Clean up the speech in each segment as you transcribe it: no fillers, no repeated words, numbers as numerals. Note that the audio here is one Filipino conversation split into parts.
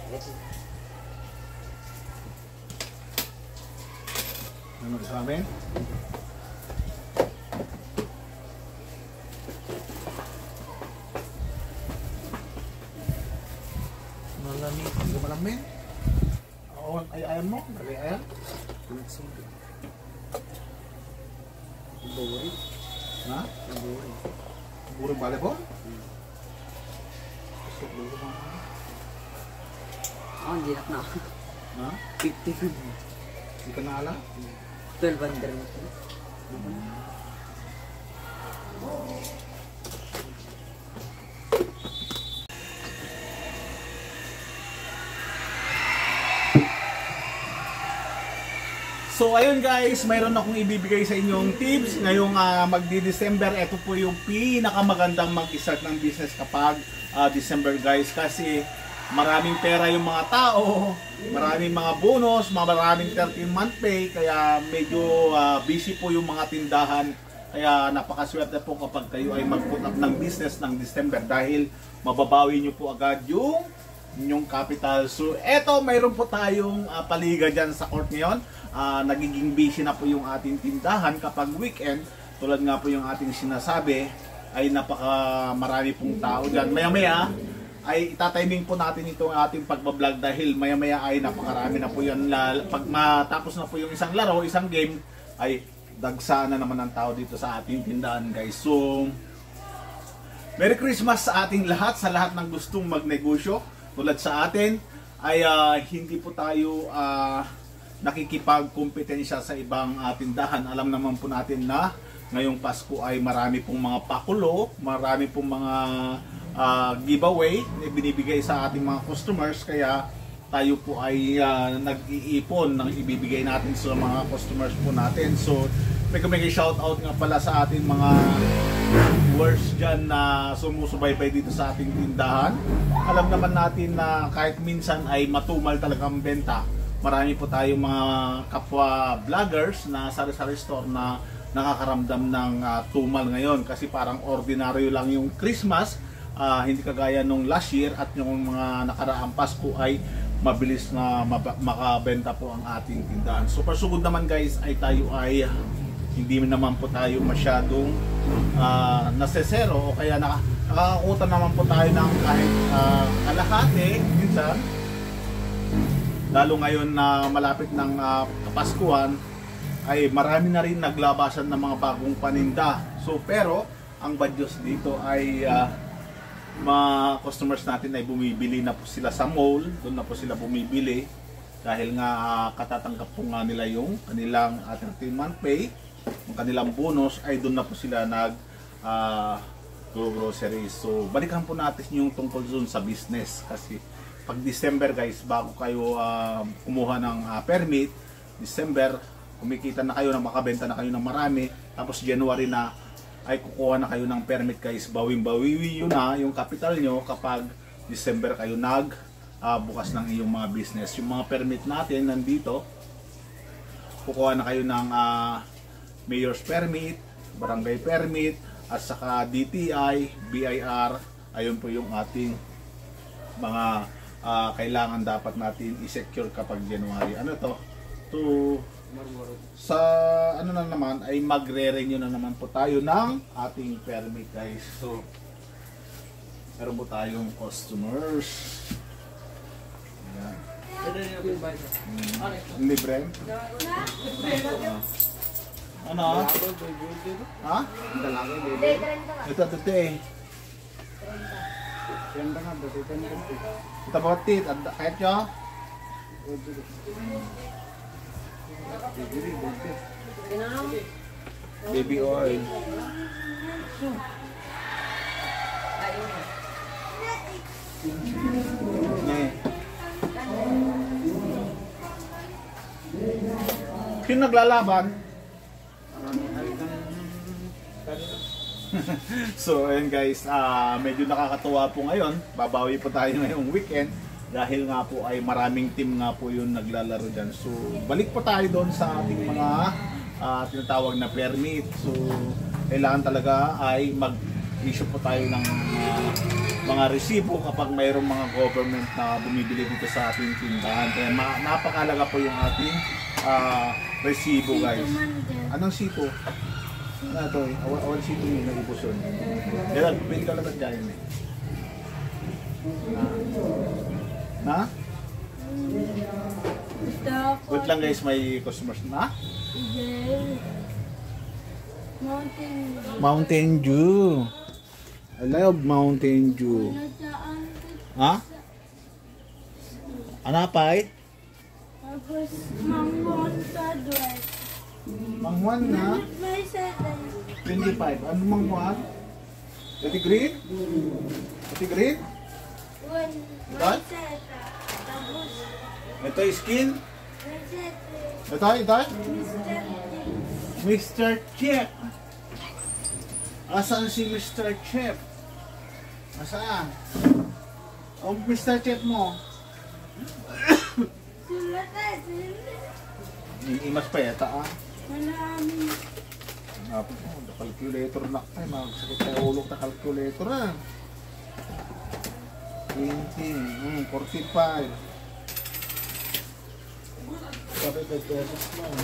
Ano sa amin? Malamig. Hindi malamig? Oo, ayan mo? Ayan? Buri. Ha? Buri. Burong volleyball? Hindi na. Ha? 50. Hindi ka na alam? 1200. So ayun guys, mayroon akong ibibigay sa inyong tips ngayong magdi-December. Ito po yung pinakamagandang mag-start ng business kapag December guys, kasi maraming pera yung mga tao, maraming mga bonus, maraming 13-month pay, kaya medyo busy po yung mga tindahan. Kaya napakaswerte po kapag kayo ay mag-put up ng business ng December dahil mababawi nyo po agad yung inyong capital. So eto, mayroon po tayong paliga dyan sa court ngayon. Nagiging busy na po yung ating tindahan kapag weekend. Tulad nga po yung ating sinasabi, ay marami pong tao dyan. Maya-maya ay itatiming po natin itong ating pagbablog dahil maya-maya ay napakarami na po yan. Pag matapos na po yung isang laro, isang game, ay dagsaan na naman ang tao dito sa ating tindahan guys. So Merry Christmas sa ating lahat, sa lahat ng gustong magnegosyo. Tulad sa atin ay hindi po tayo nakikipagkompetensya sa ibang tindahan. Alam naman po natin na ngayong Pasko ay marami pong mga pakulo, marami pong mga giveaway na binibigay sa ating mga customers, kaya tayo po ay nag-iipon ng ibibigay natin sa mga customers po natin. So may shout out nga pala sa ating mga viewers dyan na sumusubaybay dito sa ating tindahan. Alam naman natin na kahit minsan ay matumal talaga ang benta, marami po tayong mga kapwa vloggers na sari-sari store na nakakaramdam ng tumal ngayon kasi parang ordinaryo lang yung Christmas, hindi kagaya nung last year at yung mga nakaraang Pasko ay mabilis na makabenta po ang ating tindahan. Super sugod naman guys ay tayo ay hindi naman po tayo masyadong nasesero o kaya nakakakutan naman po tayo ng kahit kalahati minsan. Lalo ngayon na malapit ng Kapaskuhan ay marami na rin naglabasan ng mga bagong paninda. So pero ang bad news dito ay mga customers natin ay bumibili na po sila sa mall, doon na po sila bumibili dahil nga katatanggap po nga nila yung kanilang 13-month pay, yung kanilang bonus ay doon na po sila grocery. So balikan po natin yung tungkol doon sa business kasi pag December guys, bago kayo kumuha ng permit, December kumikita na kayo na makabenta na kayo ng marami, tapos January na ay kukuha na kayo ng permit guys, bawing-bawiwi yun na yung capital nyo kapag December kayo bukas ng iyong mga business. Yung mga permit natin nandito, kukuha na kayo ng mayor's permit, barangay permit, at saka DTI, BIR. Ayun po yung ating mga kailangan dapat natin i-secure kapag January. Ano to? Sa ano na naman ay magre-renew na naman po tayo ng ating permit guys. So meron po tayong customers. Ayan. Libre? Ano? Ha? Ito eh. Ito ba tit? Kahit nyo? Baby oil. Sino naglalaban? So ayun guys, medyo nakakatuwa po ngayon. Babawi po tayo ngayong weekend dahil nga po ay maraming team nga po yung naglalaro dyan. So balik po tayo doon sa ating mga tinatawag na permit. So kailangan talaga ay mag-issue po tayo ng mga resibo kapag mayroong mga government na bumibili dito sa ating tindahan. Kaya napakalaga po yung ating resibo, guys. Anong sito? Ano ito eh? Awan sito yun, naibuson. Kaya pili ka lang dyan eh. Na? Wait lang guys, may customers na. Mountain Dew. I love Mountain Dew. Ha? Anapay? Tapos, mangwan sa duwag. Mangwan na? May setay. 25. Ano mangwan? Pati green? Pati green? One, What? may seta. Tapos, Ito yung skin? may seta. Ito? Mr. Mr. Chef. Asan si Mr. Chef? Asaan? O Mr. Chef mo? Sulatay. Imas pa yata ah. Marami. Calculator na kayo. Magsakit tayo ulog na calculator ah. 20, 45. Sabi ka pesos lang.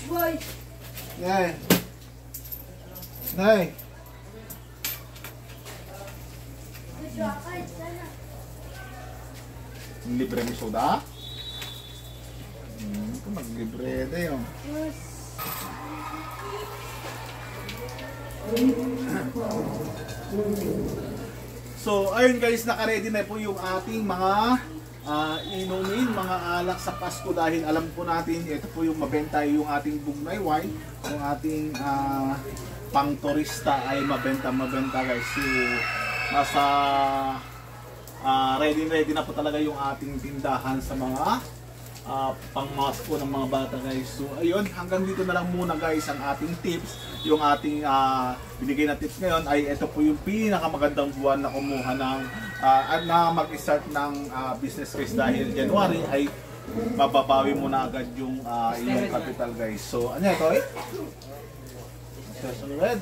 Boy. Nay. Nay. Kaya sana. Libre ni soda? Ito maglibre na yun. Mas. So, ayun guys, naka-ready na po yung ating mga inumin, mga alak sa Pasko dahil alam po natin, ito po yung mabenta yung ating Bugnay wine, yung ating pang turista ay mabenta guys. So, nasa ready na po talaga yung ating tindahan sa mga pangmasko ng mga bata guys. So ayun, hanggang dito na lang muna guys ang ating tips. Yung ating binigay na tips ngayon ay ito po yung pinakamagandang buwan na kumuha ng na mag-start ng business guys dahil January ay mababawi mo na agad yung iyong capital guys. So ano ito eh? Red.